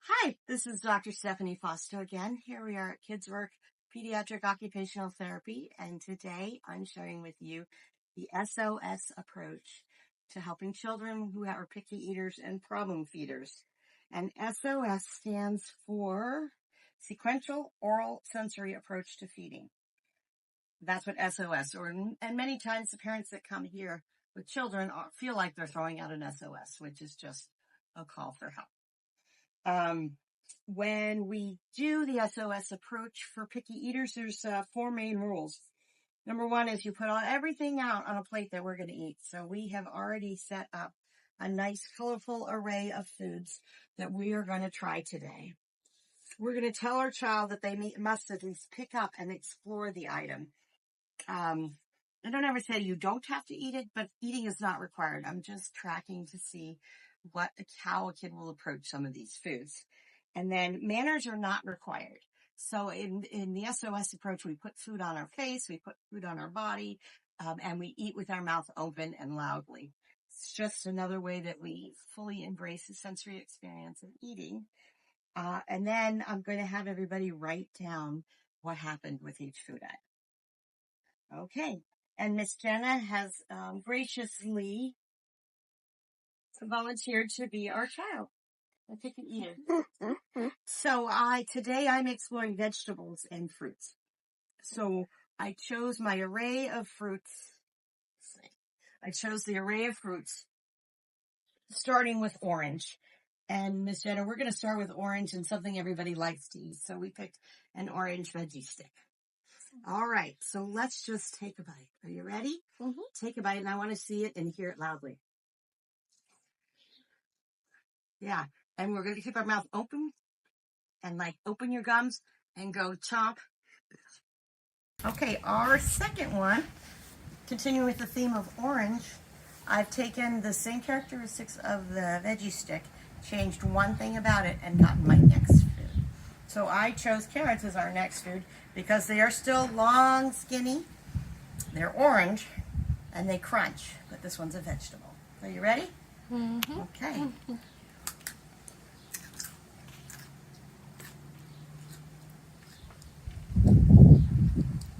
Hi, this is Dr. Stephanie Foster again. Here we are at Kids Work Pediatric Occupational Therapy, and today I'm sharing with you the SOS approach to helping children who are picky eaters and problem feeders. And SOS stands for Sequential Oral Sensory Approach to Feeding. That's what SOS, and many times the parents that come here with children feel like they're throwing out an SOS, which is just a call for help. When we do the SOS approach for picky eaters, there's 4 main rules. Number 1 is you put everything out on a plate that we're going to eat. So we have already set up a nice, colorful array of foods that we are going to try today. We're going to tell our child that they must at least pick up and explore the item. I don't ever say you don't have to eat it, but eating is not required. I'm just tracking to see how a kid will approach some of these foods. And then manners are not required. So in the SOS approach, we put food on our face, we put food on our body, and we eat with our mouth open and loudly. It's just another way that we fully embrace the sensory experience of eating. And then I'm going to have everybody write down what happened with each food item. Okay. And Miss Jenna has graciously volunteered to be our child, a picky eater. So today I'm exploring vegetables and fruits. So I chose my array of fruits. I chose the array of fruits, starting with orange. And Miss Jenna, we're going to start with orange and something everybody likes to eat. So we picked an orange veggie stick. All right, so let's just take a bite. Are you ready? Mm-hmm. Take a bite, and I want to see it and hear it loudly. Yeah, and we're going to keep our mouth open and open your gums and go chomp. Okay, our second one, continuing with the theme of orange, I've taken the same characteristics of the veggie stick, changed one thing about it, and gotten my next food. So I chose carrots as our next food because they are still long, skinny, they're orange, and they crunch, but this one's a vegetable. Are you ready? Mm-hmm. Okay.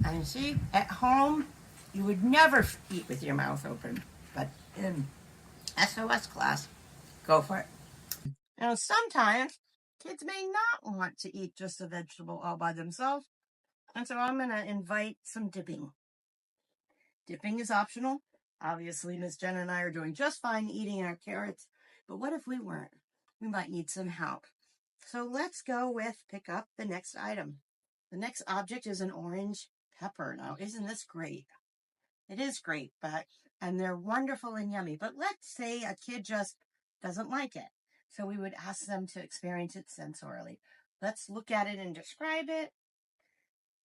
And see, at home, you would never eat with your mouth open, but in SOS class, go for it. Now, sometimes kids may not want to eat just a vegetable all by themselves, and so I'm going to invite some dipping. Dipping is optional. Obviously, Miss Jenna and I are doing just fine eating our carrots, but what if we weren't? We might need some help. So let's go with pick up the next item. The next object is an orange pepper. Now, isn't this great? It is great, and they're wonderful and yummy. But let's say a kid just doesn't like it. So we would ask them to experience it sensorially. Let's look at it and describe it.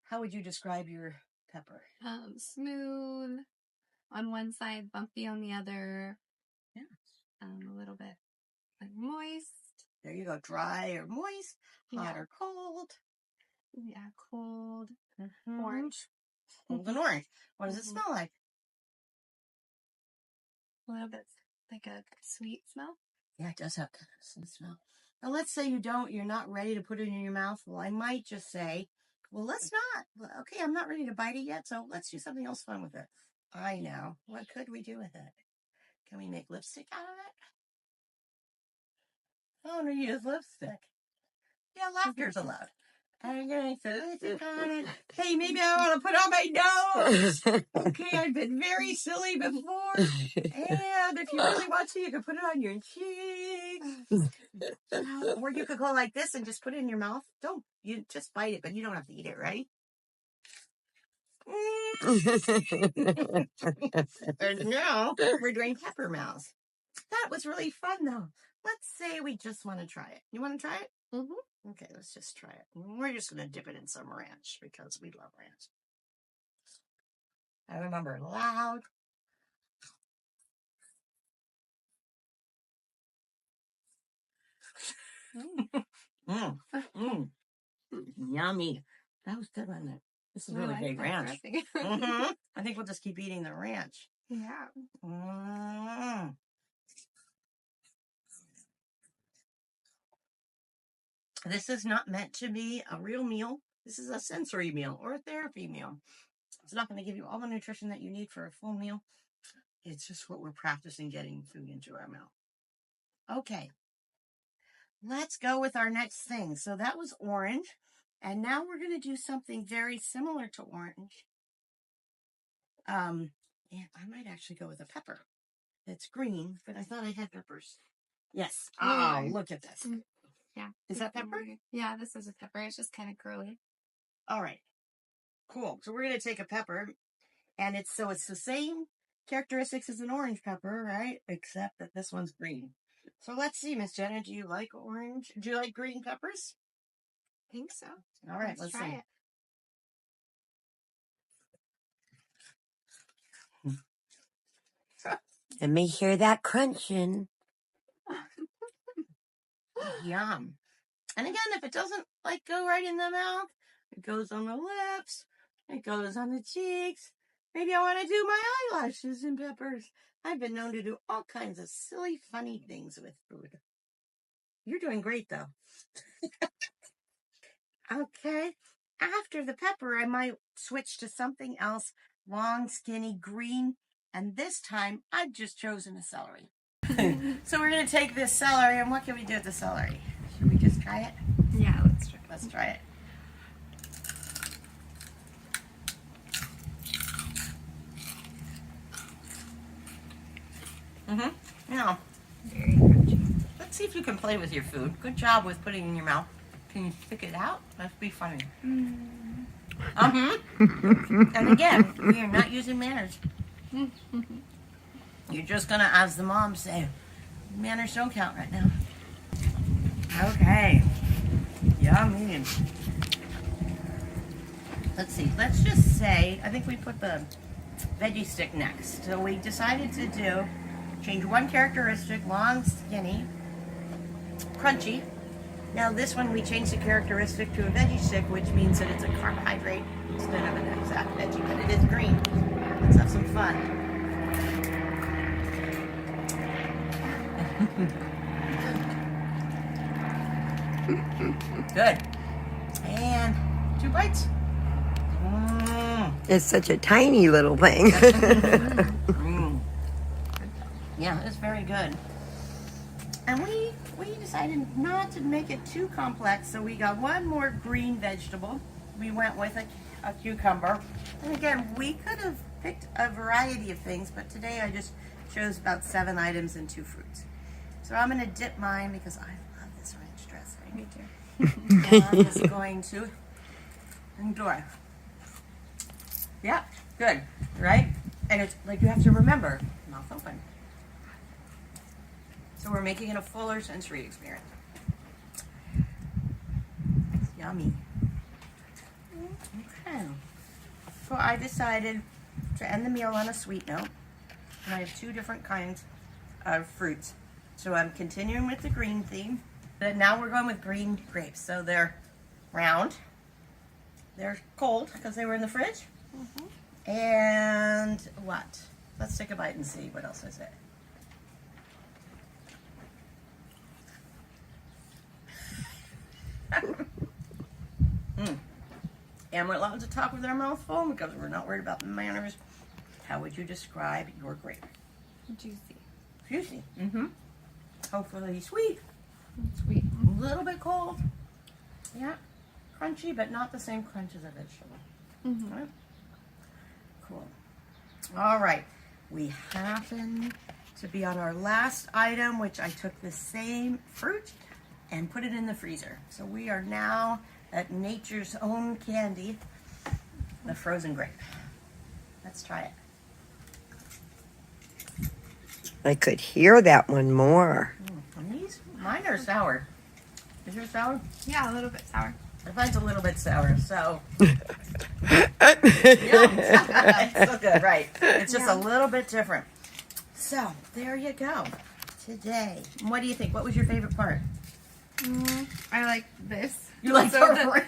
How would you describe your pepper? Smooth on one side, bumpy on the other. Yeah. A little bit moist. There you go. Dry or moist, hot or cold. Yeah, cold. Mm-hmm. Orange. Cold and orange. What does it smell like? A little bit like a sweet smell. Yeah, it does have some smell. Now, let's say you're not ready to put it in your mouth. Well, I might just say, well, let's not. Okay, I'm not ready to bite it yet, so let's do something else fun with it. I know. What could we do with it? Can we make lipstick out of it? Oh, no, use lipstick. Yeah, laughter's allowed. I'm going to say lipstick on it. Hey, maybe I want to put on my nose. Okay, I've been very silly before. And if you really want to, you can put it on your cheeks. Or you could go like this and just put it in your mouth. You just bite it, but you don't have to eat it, right? And now we're doing pepper mouth. That was really fun, though. Let's say we just want to try it. You want to try it? Mm-hmm. Okay, let's just try it. We're just going to dip it in some ranch because we love ranch. I remember loud. Yummy. That was good, wasn't it? This is really big ranch. I think we'll just keep eating the ranch. Yeah. This is not meant to be a real meal. This is a sensory meal or a therapy meal. It's not going to give you all the nutrition that you need for a full meal. It's just what we're practicing getting food into our mouth. Okay. Let's go with our next thing. So that was orange. And now we're going to do something very similar to orange. And I might actually go with a pepper. It's green, but I thought I had peppers. Yes. Oh, look at this. Yeah. Is that pepper? Yeah, this is a pepper. It's just kind of curly. All right. Cool. So we're going to take a pepper, and it's the same characteristics as an orange pepper, right? Except that this one's green. So let's see, Miss Jenna, do you like orange? Do you like green peppers? I think so. All right, let's try see. it. Let me hear that crunching. Yum. And again, if it doesn't go right in the mouth, it goes on the lips, it goes on the cheeks. Maybe I want to do my eyelashes in peppers. I've been known to do all kinds of silly, funny things with food. You're doing great, though. Okay. After the pepper, I might switch to something else, long, skinny, green. And this time, I've just chosen a celery. So we're going to take this celery, and what can we do with the celery? Should we just try it? Yeah, let's try it. Let's try it. Yeah. Very crunchy. Let's see if you can play with your food. Good job with putting it in your mouth. Can you stick it out? That'd be funny. And again, we are not using manners. You're just going to, as the mom say, manners don't count right now. Okay. Yummy. Let's see. Let's just say, I think we put the veggie stick next. So we decided to change one characteristic, long, skinny, crunchy. Now this one we changed the characteristic to a veggie stick, which means that it's a carbohydrate instead of an exact veggie, but it is green. Let's have some fun. Good. And 2 bites. It's such a tiny little thing. Yeah, it's very good. And we decided not to make it too complex, so we got one more green vegetable. We went with a cucumber. And again, we could have picked a variety of things, but today I just chose about 7 items and 2 fruits. So I'm going to dip mine because I love this ranch dressing. Me too. And I'm just going to enjoy. Yeah, good, right? And it's like you have to remember, mouth open. So we're making it a fuller sensory experience. It's yummy. Okay. So I decided to end the meal on a sweet note. And I have 2 different kinds of fruits. So I'm continuing with the green theme. But now we're going with green grapes. So they're round. They're cold because they were in the fridge. And what? Let's take a bite and see what else is it. And we're allowed to talk with our mouth full because we're not worried about the manners. How would you describe your grape? Juicy. Juicy. Hopefully sweet. Sweet. A little bit cold. Yeah. Crunchy, but not the same crunch as a vegetable. Right? Cool. All right. We happen to be on our last item, which I took the same fruit and put it in the freezer. So we are now at nature's own candy, the frozen grape. Let's try it. I could hear that one more. And mine are sour. Is yours sour? Yeah, a little bit sour. Mine's a little bit sour, so. It's so good, right. It's just a little bit different. So, there you go. Today. What do you think? What was your favorite part? I like this. You like the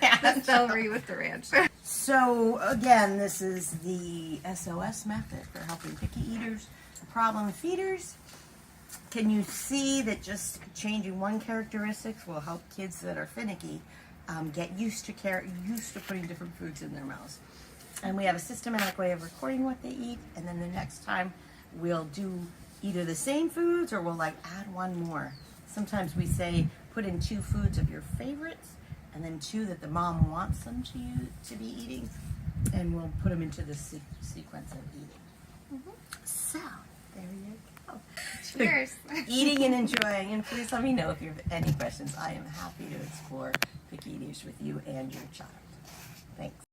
ranch? The celery with the ranch. So, again, this is the SOS method for helping picky eaters, problem feeders. can you see that just changing one characteristics will help kids that are finicky get used to putting different foods in their mouths? And we have a systematic way of recording what they eat, and then the next time we'll do either the same foods or we'll like add one more. Sometimes we say put in 2 foods of your favorites and then 2 that the mom wants them to be eating, and we'll put them into the sequence of eating. So there you go. Cheers. Eating and enjoying, and please let me know if you have any questions. I am happy to explore picky eaters with you and your child. Thanks.